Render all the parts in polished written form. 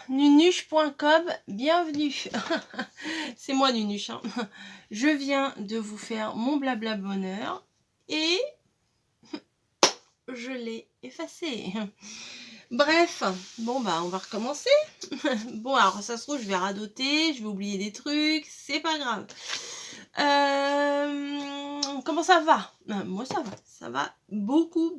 Nunuche.com, bienvenue. C'est moi Nunuche. Hein. Je viens de vous faire mon blabla bonheur et je l'ai effacé. Bref, bon bah on va recommencer. Bon alors ça se trouve je vais radoter, je vais oublier des trucs, c'est pas grave. Comment ça va? Moi ça va beaucoup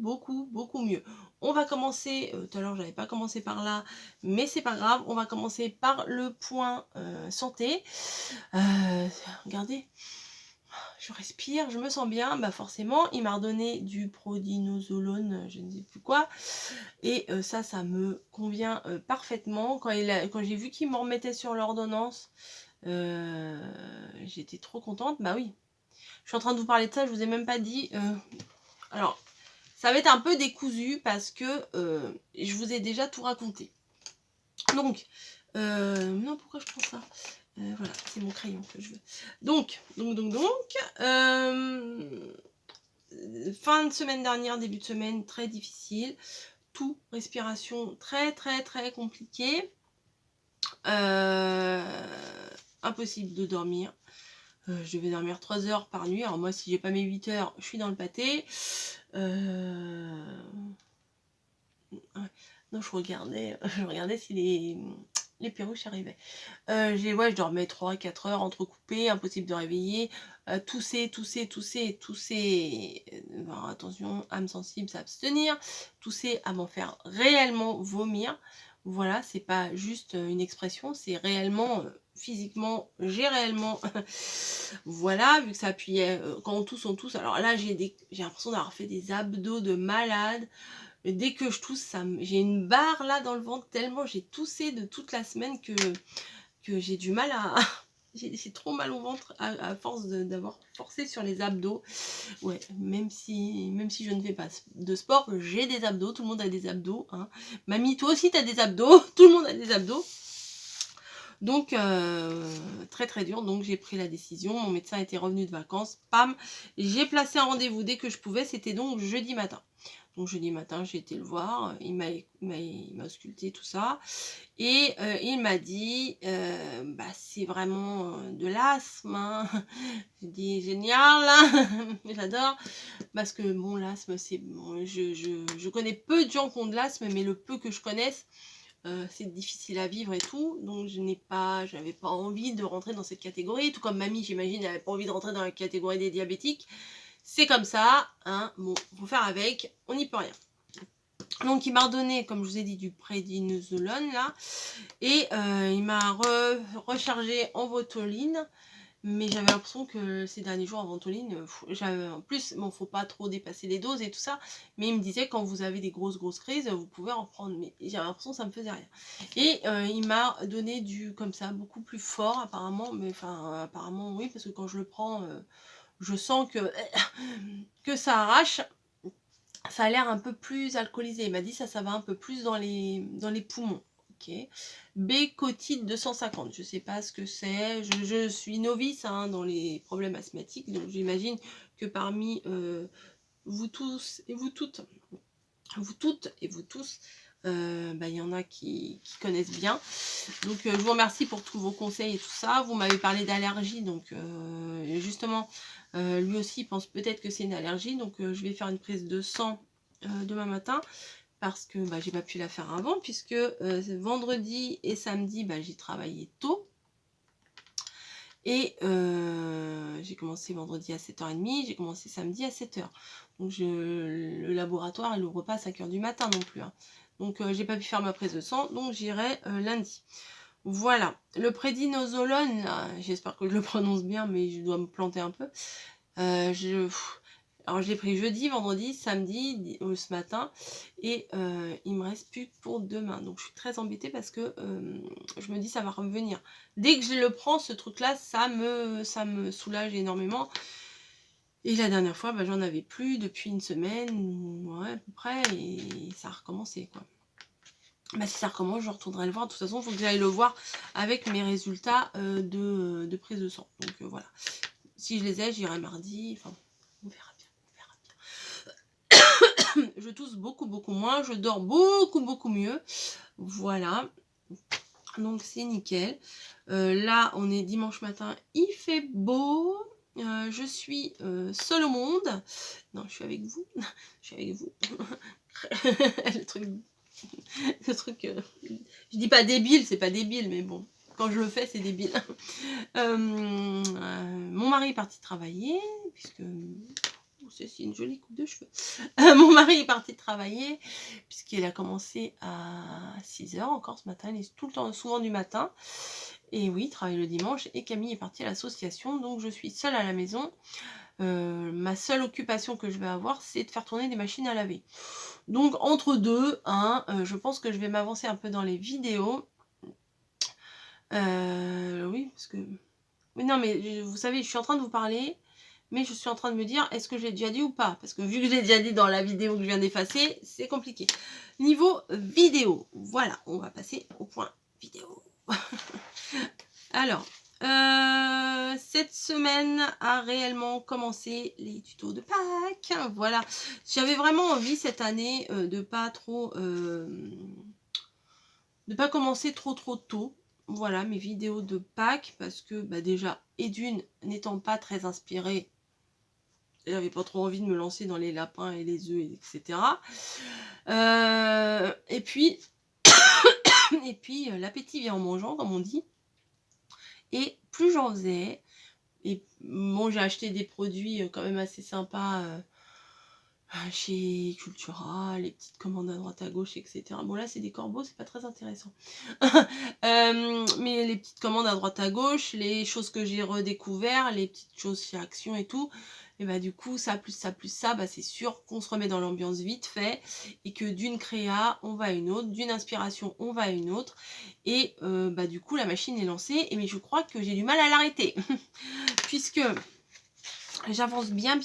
mieux. On va commencer, tout à l'heure j'avais pas commencé par là, mais c'est pas grave, on va commencer par le point santé. Regardez, je respire, je me sens bien, bah forcément il m'a redonné du prodinosolone, je ne sais plus quoi, et ça me convient parfaitement. Quand j'ai vu qu'il m'en remettait sur l'ordonnance, j'étais trop contente. Bah oui, je suis en train de vous parler de ça, je vous ai même pas dit. Alors, ça va être un peu décousu parce que je vous ai déjà tout raconté. Donc, non, pourquoi je prends ça? Voilà, c'est mon crayon que je veux. Donc, fin de semaine dernière, début de semaine, très difficile. Tout, respiration très compliquée. Impossible de dormir. Je vais dormir 3 heures par nuit. Alors moi, si j'ai pas mes 8 heures, je suis dans le pâté. Non, je regardais si les perruches arrivaient. Je dormais 3-4 heures entrecoupées, impossible de réveiller. Tousser. Alors, attention, âme sensible, s'abstenir. Tousser à m'en faire réellement vomir. Voilà, c'est pas juste une expression, c'est réellement, physiquement, j'ai réellement. Voilà, vu que ça appuyait, quand on tousse. Alors là, j'ai l'impression d'avoir fait des abdos de malade. Dès que je tousse, j'ai une barre là dans le ventre, tellement j'ai toussé de toute la semaine que j'ai du mal à. J'ai trop mal au ventre à force d'avoir forcé sur les abdos. Ouais, même si je ne fais pas de sport, j'ai des abdos, tout le monde a des abdos. Hein. Mamie, toi aussi tu as des abdos, tout le monde a des abdos. Donc, très dur. Donc, j'ai pris la décision. Mon médecin était revenu de vacances. Pam, j'ai placé un rendez-vous dès que je pouvais. C'était donc jeudi matin. Donc, jeudi matin, j'ai été le voir. Il m'a ausculté tout ça. Et il m'a dit, c'est vraiment de l'asthme. Hein. J'ai dit, génial. J'adore. Parce que, bon, l'asthme, c'est bon. Je connais peu de gens qui ont de l'asthme, mais le peu que je connaisse, c'est difficile à vivre et tout, donc j'avais pas envie de rentrer dans cette catégorie, tout comme mamie, j'imagine, elle avait pas envie de rentrer dans la catégorie des diabétiques. C'est comme ça, hein, bon, faut faire avec, on n'y peut rien. Donc il m'a redonné, comme je vous ai dit, du prédnisolone là, et il m'a rechargé en Votoline. Mais j'avais l'impression que ces derniers jours en ventoline, en plus, bon, faut pas trop dépasser les doses et tout ça, mais il me disait quand vous avez des grosses crises, vous pouvez en prendre, mais j'avais l'impression que ça me faisait rien. Et il m'a donné du comme ça, beaucoup plus fort apparemment, mais enfin apparemment oui, parce que quand je le prends, je sens que ça arrache. Ça a l'air un peu plus alcoolisé. Il m'a dit ça va un peu plus dans les poumons. Okay. Bécotide 250, je sais pas ce que c'est, je suis novice hein, dans les problèmes asthmatiques, donc j'imagine que parmi vous tous et vous toutes et vous tous, il y en a qui connaissent bien. Donc je vous remercie pour tous vos conseils et tout ça. Vous m'avez parlé d'allergie, donc justement lui aussi il pense peut-être que c'est une allergie, donc je vais faire une prise de sang demain matin. Parce que j'ai pas pu la faire avant, puisque vendredi et samedi, j'ai travaillé tôt. Et j'ai commencé vendredi à 7h30, j'ai commencé samedi à 7h. Donc le laboratoire, il n'ouvre pas à 5h du matin non plus. Hein. Donc j'ai pas pu faire ma prise de sang, donc j'irai lundi. Voilà, le prédnisolone, j'espère que je le prononce bien, mais je dois me planter un peu. Alors je l'ai pris jeudi, vendredi, samedi, ce matin, et il me reste plus que pour demain. Donc je suis très embêtée parce que je me dis ça va revenir. Dès que je le prends, ce truc-là, ça me soulage énormément. Et la dernière fois, j'en avais plus depuis une semaine, ouais, à peu près, et ça a recommencé, quoi. Si ça recommence, je retournerai le voir. De toute façon, il faut que j'aille le voir avec mes résultats de prise de sang. Donc voilà. Si je les ai, j'irai mardi. Enfin, on verra bien. Je tousse beaucoup moins, je dors beaucoup mieux. Voilà. Donc c'est nickel. Là, on est dimanche matin, il fait beau. Je suis seule au monde. Non, je suis avec vous. Je suis avec vous. le truc, je dis pas débile, c'est pas débile, mais bon, quand je le fais, c'est débile. Mon mari est parti travailler, puisque c'est une jolie coupe de cheveux. Mon mari est parti travailler, puisqu'il a commencé à 6 h encore ce matin. Il est tout le temps, souvent du matin. Et oui, il travaille le dimanche. Et Camille est partie à l'association, donc je suis seule à la maison. Ma seule occupation que je vais avoir, c'est de faire tourner des machines à laver. Donc entre deux, je pense que je vais m'avancer un peu dans les vidéos. Oui, parce que... Mais non, mais vous savez, je suis en train de vous parler, mais je suis en train de me dire, est-ce que je l'ai déjà dit ou pas? Parce que vu que je l'ai déjà dit dans la vidéo que je viens d'effacer, c'est compliqué. Niveau vidéo, voilà, on va passer au point vidéo. Alors, cette semaine a réellement commencé les tutos de Pâques. Voilà, j'avais vraiment envie cette année de pas commencer trop tôt. Voilà mes vidéos de Pâques, parce que déjà, et d'une, n'étant pas très inspirée, j'avais pas trop envie de me lancer dans les lapins et les œufs, etc. Et puis l'appétit vient en mangeant, comme on dit. Et plus j'en faisais, et bon, j'ai acheté des produits quand même assez sympas chez Cultura, les petites commandes à droite à gauche, etc. Bon, là c'est des corbeaux, c'est pas très intéressant. Mais les petites commandes à droite à gauche, les choses que j'ai redécouvert, les petites choses chez Action et tout, et du coup ça plus ça plus ça, c'est sûr qu'on se remet dans l'ambiance vite fait, et que d'une créa on va à une autre, d'une inspiration on va à une autre, et du coup la machine est lancée, mais je crois que j'ai du mal à l'arrêter puisque j'avance bien.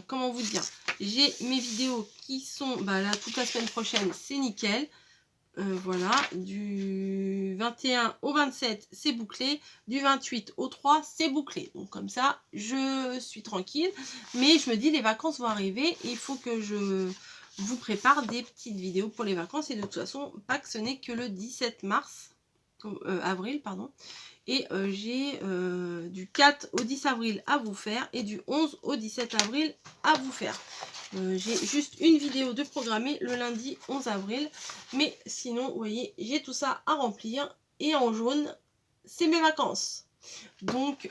Comment vous dire, j'ai mes vidéos qui sont là toute la semaine prochaine, c'est nickel. Voilà, du 21 au 27 c'est bouclé, du 28 au 3 c'est bouclé, donc comme ça je suis tranquille. Mais je me dis, les vacances vont arriver et il faut que je vous prépare des petites vidéos pour les vacances, et de toute façon Pâques ce n'est que le 17 avril, pardon. Et j'ai du 4 au 10 avril à vous faire, et du 11 au 17 avril à vous faire. J'ai juste une vidéo de programmer le lundi 11 avril. Mais sinon, vous voyez, j'ai tout ça à remplir. Et en jaune, c'est mes vacances. Donc,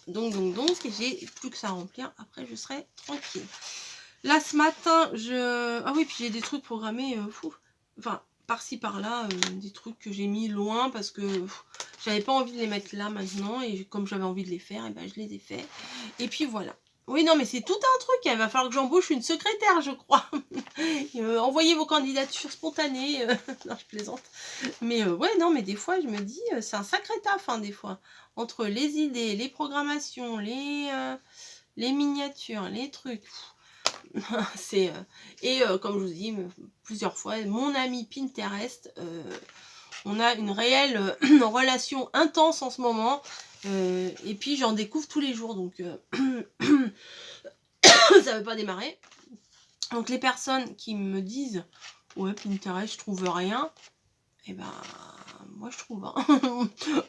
j'ai plus que ça à remplir. Après, je serai tranquille. Là, ce matin, ah oui, puis j'ai des trucs programmés. Enfin, par-ci, par-là, des trucs que j'ai mis loin parce que j'avais pas envie de les mettre là maintenant. Et comme j'avais envie de les faire, et je les ai faits. Et puis voilà. Oui, non, mais c'est tout un truc. Il va falloir que j'embauche une secrétaire, je crois. Envoyez vos candidatures spontanées. Non, je plaisante. Mais ouais, non, mais des fois, je me dis, c'est un sacré taf, des fois. Entre les idées, les programmations, les miniatures, les trucs. C'est comme je vous dis plusieurs fois, mon ami Pinterest, on a une réelle relation intense en ce moment, et puis j'en découvre tous les jours, donc ça veut pas démarrer. Donc les personnes qui me disent ouais, Pinterest je trouve rien, et moi je trouve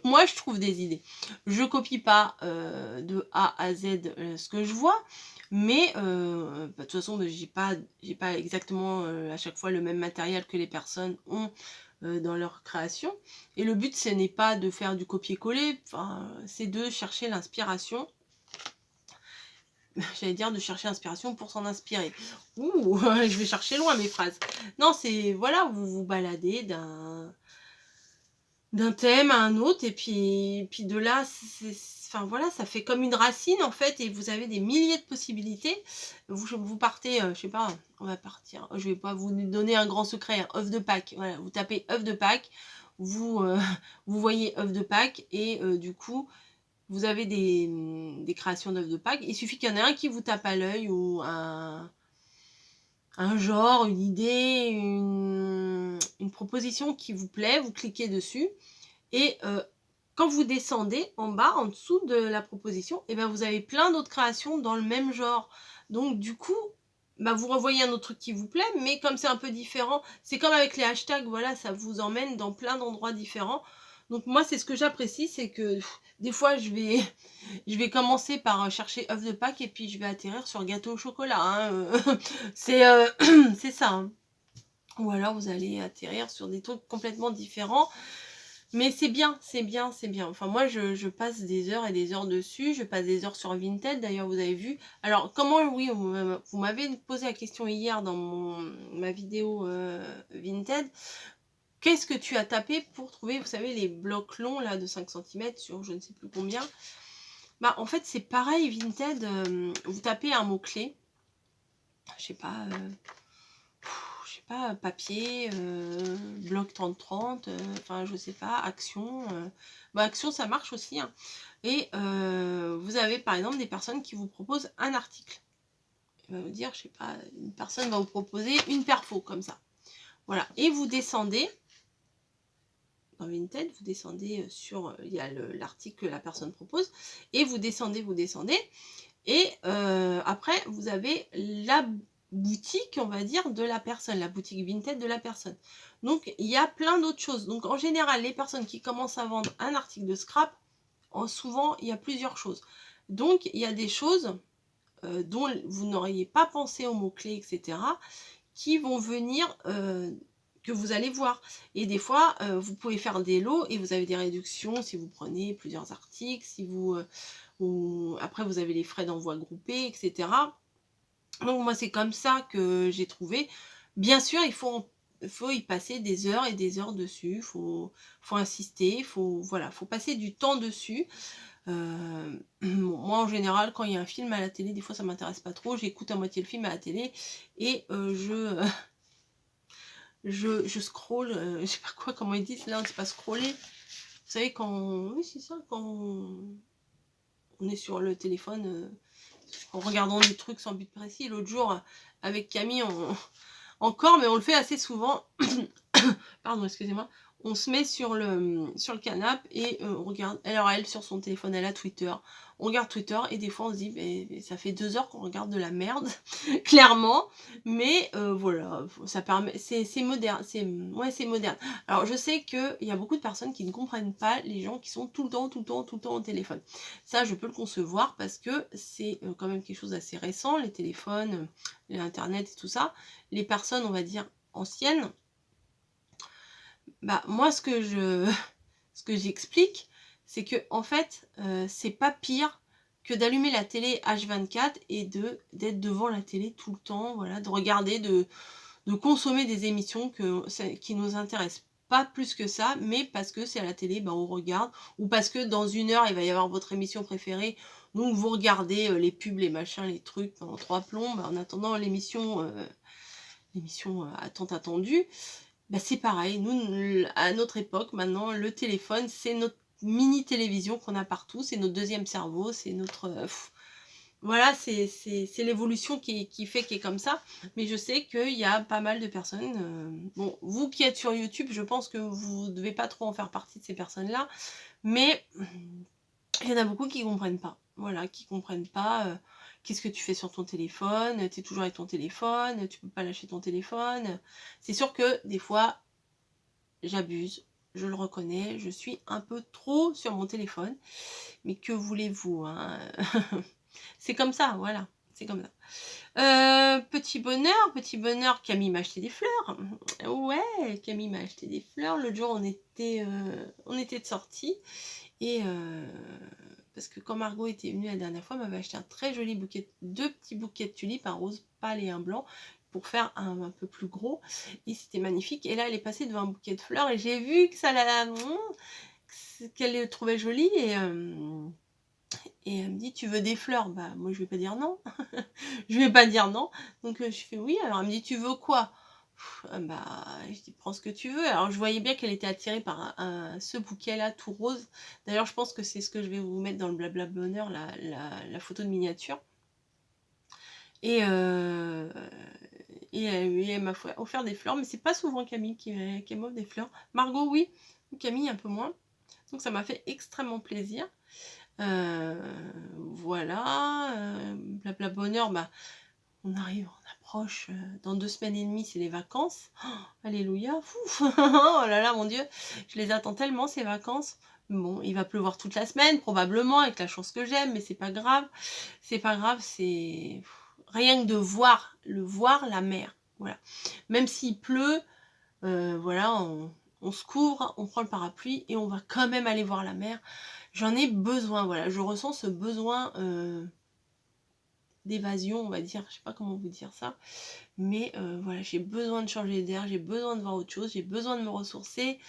moi je trouve des idées. Je copie pas de A à Z ce que je vois, mais de toute façon j'ai pas exactement à chaque fois le même matériel que les personnes ont dans leur création, et le but ce n'est pas de faire du copier-coller, c'est de chercher l'inspiration. J'allais dire de chercher l'inspiration pour s'en inspirer. Ouh, je vais chercher loin mes phrases. Non, c'est voilà, vous vous baladez d'un thème à un autre, et puis de là, enfin voilà, ça fait comme une racine en fait, et vous avez des milliers de possibilités. Vous partez, je sais pas, on va partir, je vais pas vous donner un grand secret, œuf de Pâques, voilà, vous tapez œuf de Pâques, vous voyez œuf de Pâques, et du coup vous avez des créations d'œufs de Pâques. Il suffit qu'il y en ait un qui vous tape à l'œil, ou un genre, une idée, une proposition qui vous plaît, vous cliquez dessus, et quand vous descendez en bas, en dessous de la proposition, vous avez plein d'autres créations dans le même genre. Donc du coup, bah, vous revoyez un autre truc qui vous plaît, mais comme c'est un peu différent, c'est comme avec les hashtags, voilà, ça vous emmène dans plein d'endroits différents. Donc moi, c'est ce que j'apprécie, c'est que des fois, je vais commencer par chercher œuf de Pâques et puis je vais atterrir sur gâteau au chocolat, hein, c'est c'est ça, hein. Ou alors vous allez atterrir sur des trucs complètement différents. Mais c'est bien, c'est bien, c'est bien. Enfin, moi, je passe des heures et des heures dessus. Je passe des heures sur Vinted. D'ailleurs, vous avez vu. Alors, comment, oui, vous m'avez posé la question hier dans ma vidéo Vinted. Qu'est-ce que tu as tapé pour trouver, vous savez, les blocs longs là de 5 centimètres sur je ne sais plus combien. Bah, en fait, c'est pareil, Vinted. Vous tapez un mot-clé. Je sais pas. Je sais pas, papier, bloc 30-30, enfin je sais pas, action. Bah, action ça marche aussi, hein. Et vous avez par exemple des personnes qui vous proposent un article. Il va vous dire, je sais pas, une personne va vous proposer une perfo comme ça. Voilà. Et vous descendez dans Vinted, vous descendez sur, il y a l'article que la personne propose, et vous descendez. Et après, vous avez la boutique, on va dire, de la personne, la boutique Vinted de la personne. Donc, il y a plein d'autres choses. Donc, en général, les personnes qui commencent à vendre un article de scrap, souvent, il y a plusieurs choses. Donc, il y a des choses dont vous n'auriez pas pensé aux mots-clés, etc., qui vont venir, que vous allez voir. Et des fois, vous pouvez faire des lots et vous avez des réductions si vous prenez plusieurs articles, si vous... ou après vous avez les frais d'envoi groupés, etc. Donc moi c'est comme ça que j'ai trouvé. Bien sûr, il faut y passer des heures et des heures dessus, faut insister, voilà, faut passer du temps dessus. Moi en général, quand il y a un film à la télé, des fois ça m'intéresse pas trop, j'écoute à moitié le film à la télé et je scroll, je sais pas quoi, comment ils disent là, on ne sait pas scroller. Vous savez quand, oui c'est ça, quand on est sur le téléphone en regardant des trucs sans but précis. L'autre jour, avec Camille, encore, mais on le fait assez souvent. Pardon, excusez-moi. On se met sur le canapé et on regarde. Alors elle, sur son téléphone, elle a Twitter. On regarde Twitter et des fois on se dit, mais ça fait 2 heures qu'on regarde de la merde, clairement. Mais voilà, ça permet, c'est moderne, ouais, c'est moderne. Alors je sais qu'il y a beaucoup de personnes qui ne comprennent pas les gens qui sont tout le temps au téléphone. Ça, je peux le concevoir parce que c'est quand même quelque chose d'assez récent, les téléphones, l'internet et tout ça. Les personnes, on va dire, anciennes, bah moi ce que j'explique, c'est que en fait, c'est pas pire que d'allumer la télé H24 et d'être devant la télé tout le temps, voilà, de regarder, de consommer des émissions qui nous intéressent pas plus que ça, mais parce que c'est à la télé, bah on regarde, ou parce que dans 1 heure, il va y avoir votre émission préférée, donc vous regardez les pubs, les machins, les trucs pendant 3 plombs, en attendant l'émission tant attendue. Bah, c'est pareil, nous, à notre époque, maintenant, le téléphone, c'est notre mini-télévision qu'on a partout, c'est notre deuxième cerveau, c'est notre... voilà, c'est l'évolution qui fait qu'il est comme ça. Mais je sais qu'il y a pas mal de personnes... bon, vous qui êtes sur YouTube, je pense que vous ne devez pas trop en faire partie de ces personnes-là. Mais il y en a beaucoup qui ne comprennent pas. Voilà, qui ne comprennent pas... qu'est-ce que tu fais sur ton téléphone? Tu es toujours avec ton téléphone, tu peux pas lâcher ton téléphone. C'est sûr que des fois, j'abuse, je le reconnais, je suis un peu trop sur mon téléphone. Mais que voulez-vous, hein? C'est comme ça, voilà, c'est comme ça. Petit bonheur, Camille m'a acheté des fleurs. Ouais, Camille m'a acheté des fleurs. L'autre jour, on était de sortie. Et parce que quand Margot était venue la dernière fois, elle m'avait acheté un très joli bouquet, 2 petits bouquets de tulipes, un rose pâle et un blanc, pour faire un peu plus gros. Et c'était magnifique. Et là, elle est passée devant un bouquet de fleurs et j'ai vu que ça qu'elle le trouvait joli. Et elle me dit, tu veux des fleurs? Bah, moi, je vais pas dire non. Je vais pas dire non. Donc, je fais oui. Alors, elle me dit, tu veux quoi? Bah, je dis, prends ce que tu veux. Alors, je voyais bien qu'elle était attirée par ce bouquet-là, tout rose. D'ailleurs, je pense que c'est ce que je vais vous mettre dans le blabla bonheur, la photo de miniature. Et elle m'a offert des fleurs, mais c'est pas souvent Camille qui m'offre des fleurs. Margot, oui. Camille, un peu moins. Donc, ça m'a fait extrêmement plaisir. Voilà. Blabla bonheur, bah, On arrive, on approche, dans 2 semaines et demie, c'est les vacances. Oh, alléluia, fou. Oh là là, mon Dieu, je les attends tellement ces vacances. Bon, il va pleuvoir toute la semaine, probablement, avec la chance que j'aime, mais c'est pas grave. C'est pas grave, c'est rien que de voir, voir la mer. Voilà. Même s'il pleut, voilà, on se couvre, on prend le parapluie et on va quand même aller voir la mer. J'en ai besoin, voilà, je ressens ce besoin d'évasion, on va dire, je sais pas comment vous dire ça, mais voilà, j'ai besoin de changer d'air, j'ai besoin de voir autre chose, j'ai besoin de me ressourcer.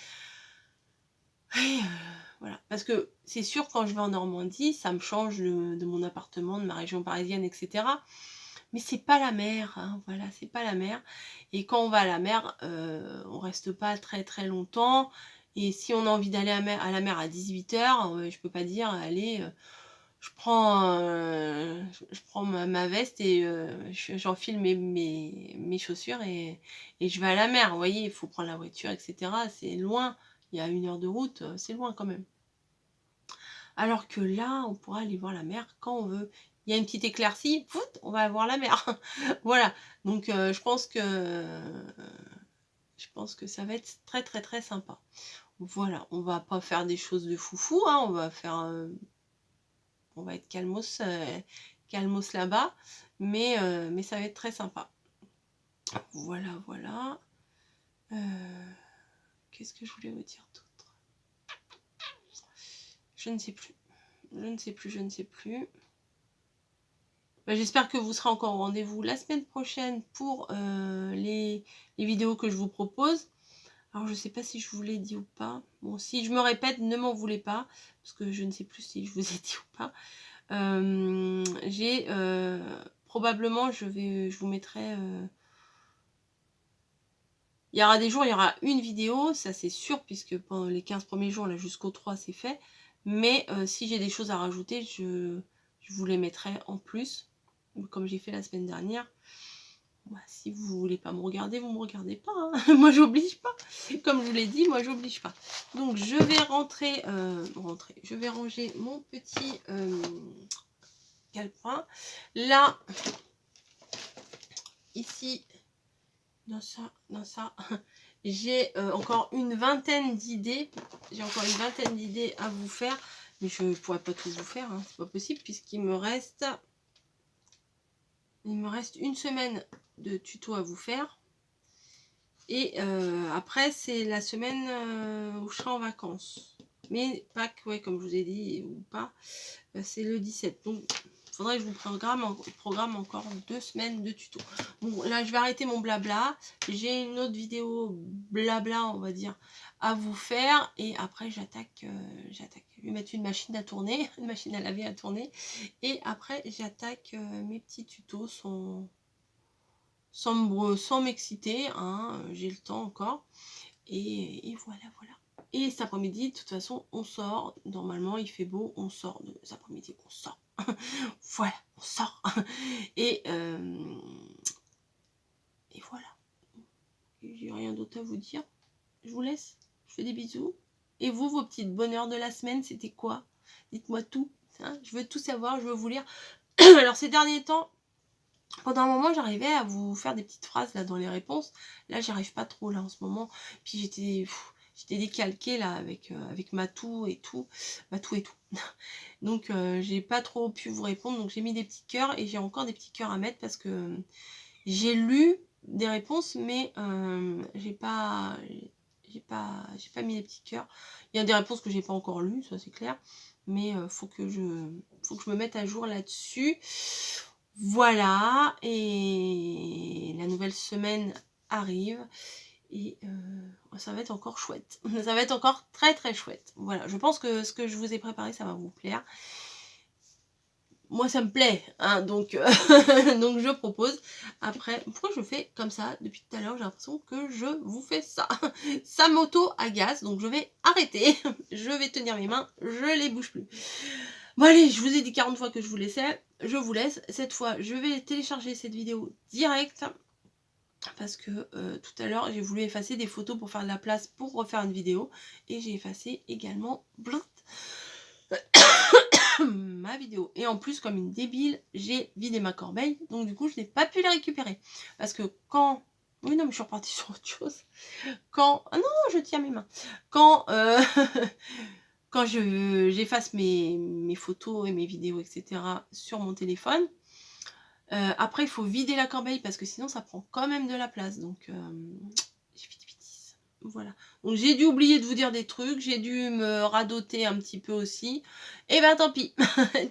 Et voilà, parce que c'est sûr, quand je vais en Normandie, ça me change de mon appartement, de ma région parisienne, etc. Mais c'est pas la mer, hein, voilà, c'est pas la mer. Et quand on va à la mer, on reste pas très très longtemps. Et si on a envie d'aller à la mer à 18h, je peux pas dire, allez, je prends ma veste et j'enfile mes chaussures et je vais à la mer. Vous voyez, il faut prendre la voiture, etc. C'est loin, il y a 1 heure de route, c'est loin quand même. Alors que là, on pourra aller voir la mer quand on veut. Il y a une petite éclaircie, fout, on va voir la mer. Voilà, donc je pense que ça va être très très très sympa. Voilà, on va pas faire des choses de foufou, hein, on va être calmos, calmos là-bas, mais ça va être très sympa. Voilà, voilà. Qu'est-ce que je voulais vous dire d'autre? Je ne sais plus. Je ne sais plus, je ne sais plus. J'espère que vous serez encore au rendez-vous la semaine prochaine pour les vidéos que je vous propose. Alors, je ne sais pas si je vous l'ai dit ou pas. Bon, si je me répète, ne m'en voulez pas, parce que je ne sais plus si je vous ai dit ou pas. Probablement, je vous mettrai... il y aura des jours, il y aura une vidéo, ça c'est sûr, puisque pendant les 15 premiers jours, là jusqu'au 3, c'est fait. Mais si j'ai des choses à rajouter, je vous les mettrai en plus, comme j'ai fait la semaine dernière. Bah, si vous voulez pas me regarder, vous me regardez pas, hein. Moi j'oblige pas, comme je vous l'ai dit, moi j'oblige pas. Donc je vais je vais ranger mon petit calepin là, ici, dans ça j'ai encore une vingtaine d'idées, à vous faire, mais je ne pourrais pas tous vous faire, hein, c'est pas possible, puisqu'il me reste une semaine de tuto à vous faire. Et après, c'est la semaine où je serai en vacances. Mais Pâques, ouais, comme je vous ai dit, ou pas, c'est le 17. Donc, il faudrait que je vous programme encore 2 semaines de tuto. Bon, là, je vais arrêter mon blabla. J'ai une autre vidéo blabla, on va dire, à vous faire. Et après, j'attaque. Je vais mettre une machine à tourner, une machine à laver à tourner. Et après, j'attaque mes petits tutos sans m'exciter, hein, j'ai le temps encore. Et voilà, voilà. Et cet après-midi, de toute façon, on sort. Normalement, il fait beau, on sort de cet après-midi, on sort. Voilà, on sort. Et voilà. J'ai rien d'autre à vous dire. Je vous laisse. Je fais des bisous. Et vous, vos petites bonheurs de la semaine, c'était quoi? Dites-moi tout. Hein, je veux tout savoir, je veux vous lire. Alors, ces derniers temps, pendant un moment, j'arrivais à vous faire des petites phrases là dans les réponses. Là, j'y arrive pas trop là en ce moment. Puis j'étais décalquée là avec Matou et tout. Matou et tout. Donc, j'ai pas trop pu vous répondre. Donc, j'ai mis des petits cœurs et j'ai encore des petits cœurs à mettre parce que j'ai lu des réponses, mais j'ai pas mis les petits cœurs. Il y a des réponses que j'ai pas encore lues, ça c'est clair. Mais faut que je me mette à jour là-dessus. Voilà, et la nouvelle semaine arrive et ça va être encore chouette. Ça va être encore très très chouette. Voilà, je pense que ce que je vous ai préparé, ça va vous plaire. Moi, ça me plaît, hein, donc, donc je propose. Après, pourquoi je fais comme ça depuis tout à l'heure? J'ai l'impression que je vous fais ça. Ça m'auto-agace, donc je vais arrêter. Je vais tenir mes mains, je les bouge plus. Bon allez, je vous ai dit 40 fois que je vous laissais, je vous laisse. Cette fois, je vais télécharger cette vidéo direct parce que tout à l'heure, j'ai voulu effacer des photos pour faire de la place pour refaire une vidéo et j'ai effacé également ma vidéo. Et en plus, comme une débile, j'ai vidé ma corbeille. Donc du coup, je n'ai pas pu les récupérer. Parce que quand... Oui, non, mais je suis repartie sur autre chose. Quand... Ah non, je tiens mes mains. Quand... quand j'efface mes photos et mes vidéos, etc. sur mon téléphone, après, il faut vider la corbeille parce que sinon, ça prend quand même de la place. Donc, j'ai fait des bêtises. Voilà. Donc, j'ai dû oublier de vous dire des trucs. J'ai dû me radoter un petit peu aussi. Et ben, tant pis.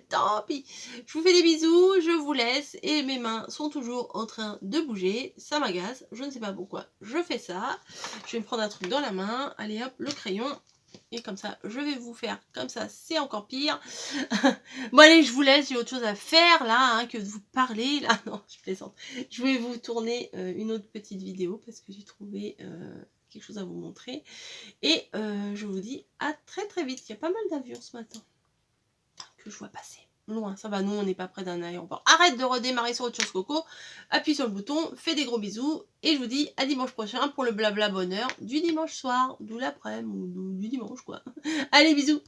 Tant pis. Je vous fais des bisous. Je vous laisse. Et mes mains sont toujours en train de bouger. Ça m'agace. Je ne sais pas pourquoi je fais ça. Je vais me prendre un truc dans la main. Allez hop, le crayon. Et comme ça, je vais vous faire comme ça, c'est encore pire. Bon allez, je vous laisse, j'ai autre chose à faire là, hein, que de vous parler. Là, non, je plaisante. Je vais vous tourner une autre petite vidéo parce que j'ai trouvé quelque chose à vous montrer. Et je vous dis à très très vite. Il y a pas mal d'avions ce matin que je vois passer. Loin, ça va, nous on n'est pas près d'un aéroport. Arrête de redémarrer sur autre chose, Coco. Appuie sur le bouton, fais des gros bisous. Et je vous dis à dimanche prochain pour le blabla bonheur du dimanche soir, d'où l'après-midi ou du dimanche quoi. Allez, bisous.